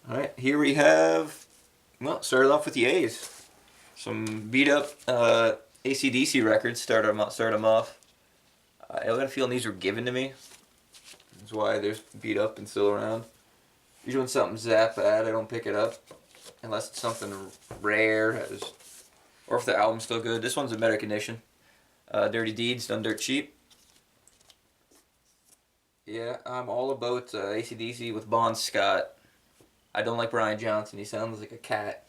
Alright, here we have, well, started off with the A's. Some beat up AC/DC records start them off. I got a feeling these were given to me. That's why they're beat up and still around. Usually when something's that bad, I don't pick it up. Unless it's something rare, or if the album's still good. This one's a better condition. Dirty Deeds, Done Dirt Cheap. Yeah, I'm all about AC/DC with Bon Scott. I don't like Brian Johnson. He sounds like a cat.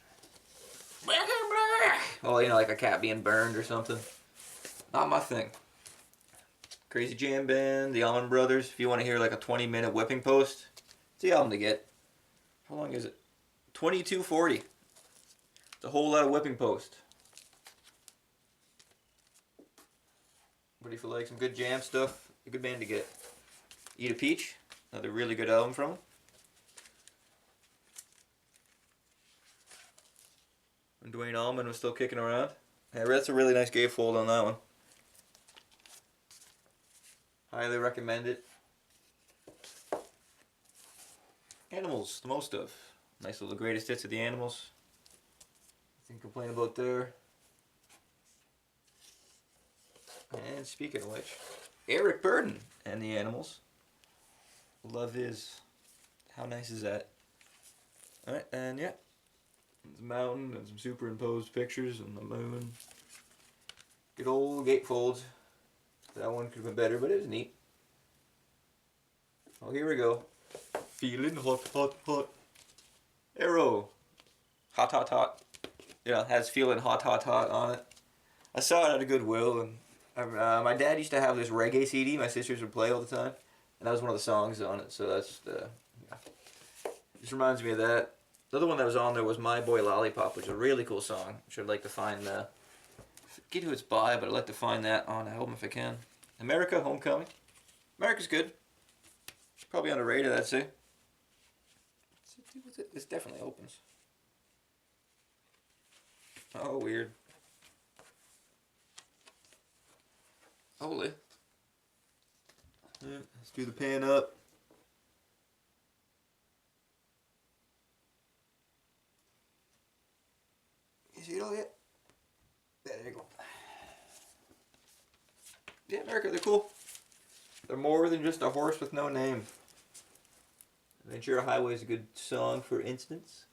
Oh, like a cat being burned or something. Not my thing. Crazy Jam Band, the Allman Brothers. If you want to hear like a 20-minute whipping post, it's the album to get. How long is it? 22:40. It's a whole lot of whipping post. But if you like some good jam stuff, a good band to get. Eat a Peach, another really good album from them. When Dwayne Allman was still kicking around. Yeah, that's a really nice gatefold on that one. Highly recommend it. Animals, the most of. Nice little greatest hits of the Animals. Nothing to complain about there. And speaking of which, Eric Burdon and the Animals. Love Is. How nice is that? Alright, and yeah. There's a mountain and some superimposed pictures and the moon. Good old gatefolds. That one could have been better, but it was neat. Oh, here we go. Feeling hot, hot, hot. Arrow. Hot, hot, hot. Yeah, it has Feeling Hot, Hot, Hot on it. I saw it at a Goodwill, and my dad used to have this reggae CD my sisters would play all the time, and that was one of the songs on it, so that's yeah. Just reminds me of that. The other one that was on there was My Boy Lollipop, which is a really cool song, which I'd like to find, I forget who it's by, but I'd like to find that on album if I can. America, Homecoming. America's good. Probably underrated, I'd say. This definitely opens. Oh, weird. Holy. Yeah, let's do the pan up. You see it all yet? Yeah, there you go. Yeah, America, they're cool. They're more than just a horse with no name. Ventura Highway is a good song, for instance.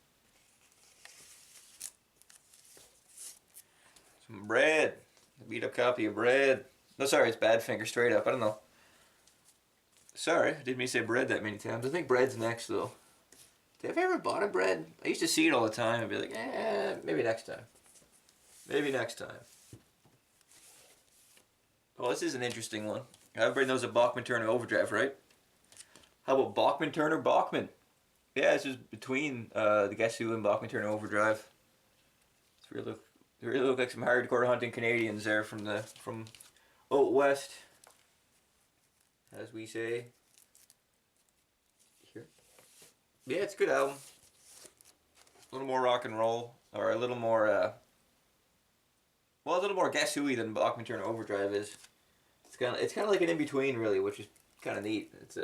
Some Bread. A beat up copy of Bread. No, sorry, it's Badfinger, straight up. I don't know. Sorry, I didn't mean to say Bread that many times. I think Bread's next, though. Have you ever bought a Bread? I used to see it all the time and be like, maybe next time. Maybe next time. Oh, this is an interesting one. Everybody knows a Bachman Turner Overdrive, right? How about Bachman Turner Bachman? Yeah, this is between the Guess Who and Bachman Turner Overdrive. They really look like some hardcore hunting Canadians there from out west, as we say. Here. Yeah, it's a good album. A little more rock and roll, or a little more, a little more Guess Who-y than Bachman Turner Overdrive is. It's kind of like an in between, really, which is kind of neat. It's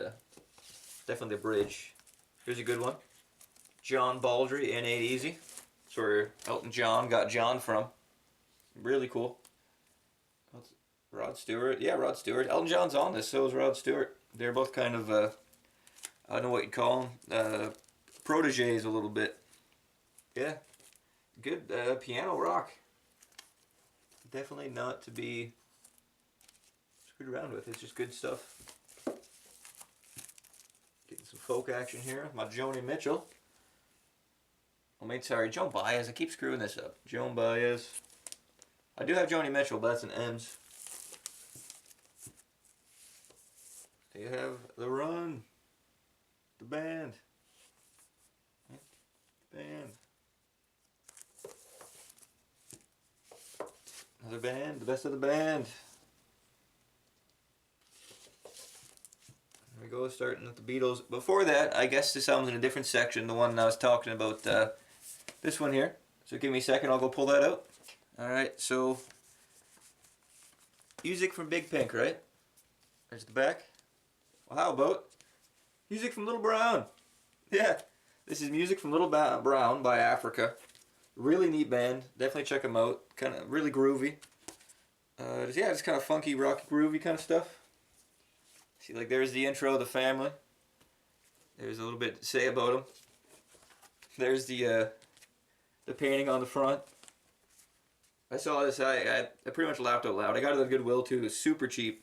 definitely the bridge. Here's a good one. John Baldry, N8 Easy. That's where Elton John got John from. Really cool. Rod Stewart. Yeah, Rod Stewart. Elton John's on this, so is Rod Stewart. They're both kind of, I don't know what you'd call them, proteges a little bit. Yeah. Good piano rock. Definitely not to be screwed around with. It's just good stuff. Getting some folk action here. My Joni Mitchell. Sorry, Joan Baez. I keep screwing this up. Joan Baez. I do have Joni Mitchell, but that's an M's. You have The Run. The band. Band. Another band. The best of the band. Here we go, starting with the Beatles. Before that, I guess this album's in a different section, the one I was talking about, this one here. So give me a second, I'll go pull that out. Alright, so music from Big Pink, right? There's the back. Well, how about music from Little Brown? Yeah, This is music from Little Brown by Africa. Really neat band. Definitely check them out. Kind of really groovy. Yeah, just kind of funky, rocky, groovy kind of stuff. See, like there's the intro, the family. There's a little bit to say about them. There's the painting on the front. I saw this. I pretty much laughed out loud. I got it at Goodwill too. It was super cheap.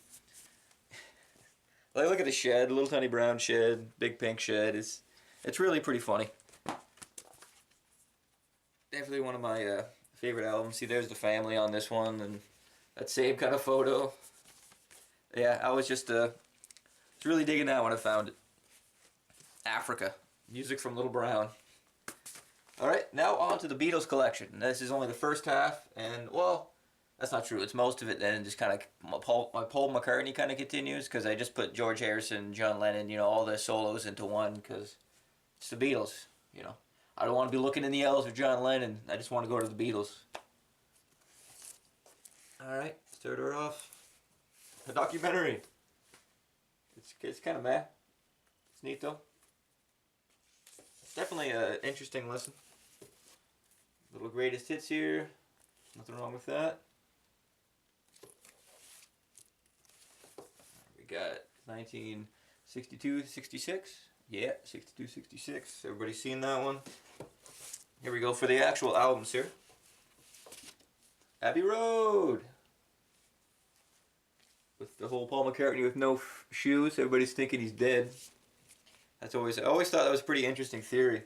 Like, look at the shed, little tiny brown shed, big pink shed. It's really pretty funny. Definitely one of my favorite albums. See, there's the family on this one, and that same kind of photo. Yeah, I was really digging that when I found it. Africa, music from Little Brown. All right, now on to the Beatles collection. This is only the first half, and well, that's not true. It's most of it. Then just kind of my Paul McCartney kind of continues because I just put George Harrison, John Lennon, all the solos into one because it's the Beatles. I don't want to be looking in the L's with John Lennon. I just want to go to the Beatles. All right, start her off. A documentary. It's kind of meh. It's neat though. It's definitely an interesting listen. Little greatest hits here. Nothing wrong with that. We got 1962, 66. Yeah, 62, 66. Everybody seen that one? Here we go for the actual albums here. Abbey Road. With the whole Paul McCartney with no shoes. Everybody's thinking he's dead. I always thought that was a pretty interesting theory.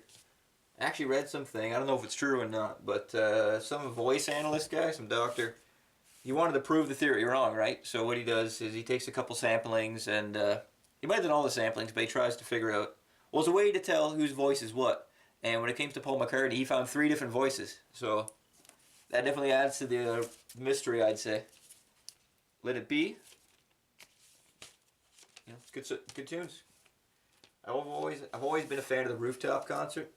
I actually read something, I don't know if it's true or not, but some voice analyst guy, some doctor, he wanted to prove the theory wrong, right? So what he does is he takes a couple samplings, and he might have done all the samplings, but he tries to figure out, well, there's a way to tell whose voice is what. And when it came to Paul McCartney, he found 3 different voices. So that definitely adds to the mystery, I'd say. Let It Be. Good tunes. I've always been a fan of the rooftop concert.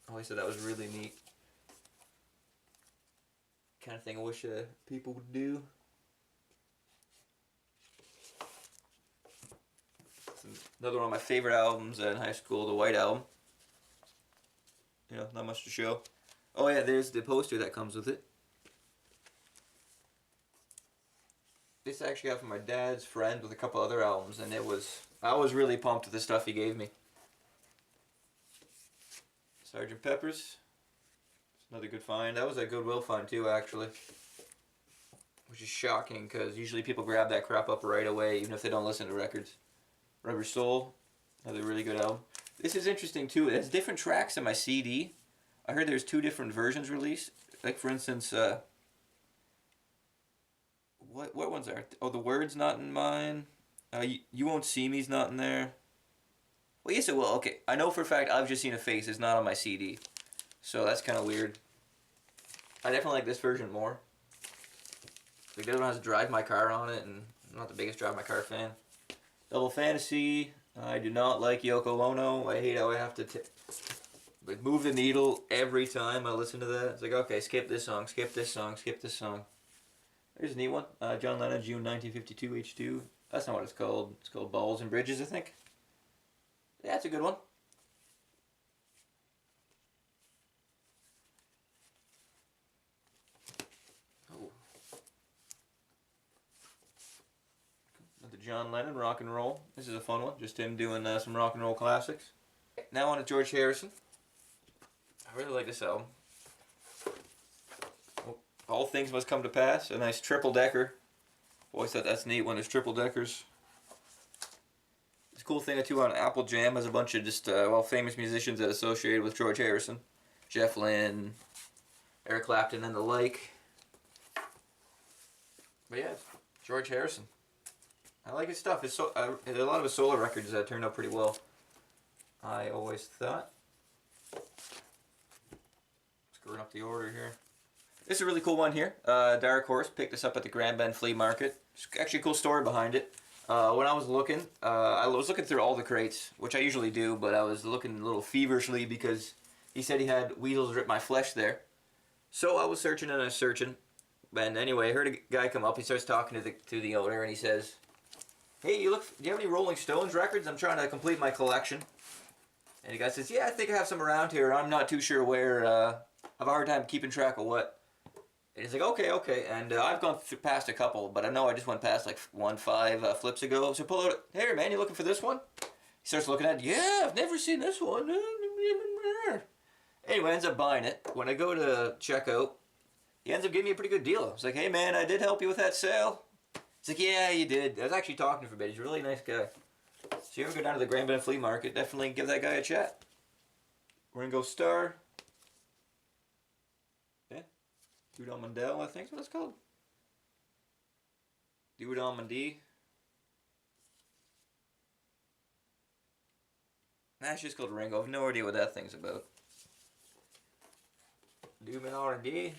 I always thought that was really neat. Kind of thing I wish people would do. Another one of my favorite albums in high school, the White Album. Not much to show. Oh yeah, there's the poster that comes with it. This I actually got from my dad's friend with a couple other albums, and I was really pumped with the stuff he gave me. Sgt. Pepper's. It's another good find. That was a Goodwill find too, actually. Which is shocking, because usually people grab that crap up right away, even if they don't listen to records. Rubber Soul. Another really good album. This is interesting too. It has different tracks in my CD. I heard there's 2 different versions released. Like for instance, what ones are? Oh, The Word's not in mine. You Won't See Me's not in there. Well, yes it will. Okay, I know for a fact I've Just Seen a Face is not on my CD. So that's kind of weird. I definitely like this version more. Like, the other one has Drive My Car on it, and I'm not the biggest Drive My Car fan. Double Fantasy. I do not like Yoko Ono. I hate how I have to move the needle every time I listen to that. It's like, okay, skip this song, skip this song, skip this song. There's a neat one. John Lennon, June 1952, H2. That's not what it's called. It's called Balls and Bridges, I think. Yeah, that's a good one. Oh. Another John Lennon, Rock and Roll. This is a fun one. Just him doing some rock and roll classics. Now on to George Harrison. I really like this album. Oh, All Things Must Come to Pass. A nice triple-decker. Always thought that's neat when there's triple-deckers. This cool thing too on Apple Jam has a bunch of just famous musicians that are associated with George Harrison. Jeff Lynne, Eric Clapton, and the like. But yeah, George Harrison. I like his stuff. A lot of his solo records turned out pretty well. I always thought. Screwing up the order here. This is a really cool one here. Dark Horse. Picked this up at the Grand Bend Flea Market. It's actually a cool story behind it. When I was looking through all the crates, which I usually do, but I was looking a little feverishly because he said he had Weasels Rip My Flesh there. So I was searching and I was searching. And anyway, I heard a guy come up. He starts talking to the owner and he says, "Hey, do you have any Rolling Stones records? I'm trying to complete my collection." And the guy says, yeah, I think I have some around here. I'm not too sure where. I have a hard time keeping track of what. And he's like, okay. And I've gone past a couple, but I know I just went past like 5 flips ago. So pull out, hey man, you looking for this one? He starts looking at it. Yeah, I've never seen this one. Anyway, ends up buying it. When I go to checkout, he ends up giving me a pretty good deal. I was like, hey man, I did help you with that sale. He's like, yeah, you did. I was actually talking to him for a bit. He's a really nice guy. So you ever go down to the Grand Bend Flea Market, definitely give that guy a chat. Ringo Starr. Yeah. Dudon Mundell, I think is what it's called. Dudon Mundi. Nah, it's just called Ringo. I have no idea what that thing's about. Dubin R&D.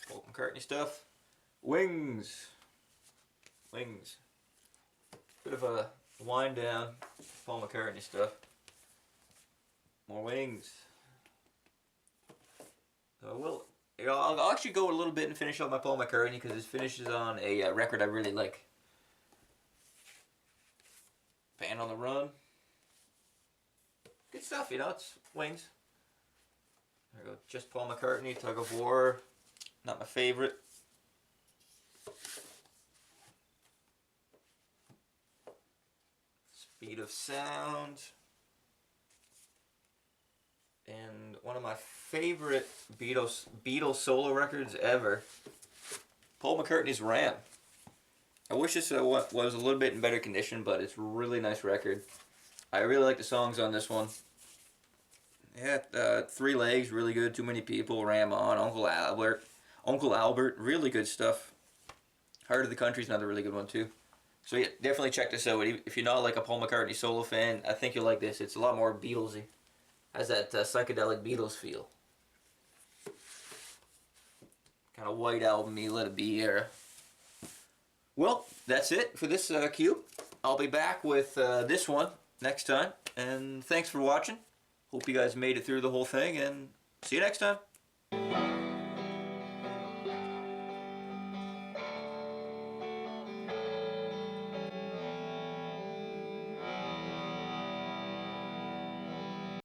Paul McCartney stuff. Wings. Bit of a wind down. Paul McCartney stuff. More Wings. So I'll actually go a little bit and finish up my Paul McCartney because his finishes on a record I really like. Band on the Run. Good stuff, it's Wings. There we go. Just Paul McCartney, Tug of War. Not my favorite. Speed of Sound. And one of my favorite Beatles solo records ever, Paul McCartney's Ram. I wish this was a little bit in better condition, but it's a really nice record. I really like the songs on this one. Yeah, Three Legs, really good. Too Many People, Ram On, Uncle Albert, really good stuff. Heart of the Country's another really good one too. So yeah, definitely check this out. If you're not like a Paul McCartney solo fan, I think you'll like this. It's a lot more Beatlesy. Has that psychedelic Beatles feel. Kind of White Album-y, Let It Be era. Well, that's it for this cube. I'll be back with this one next time. And thanks for watching. Hope you guys made it through the whole thing, and see you next time.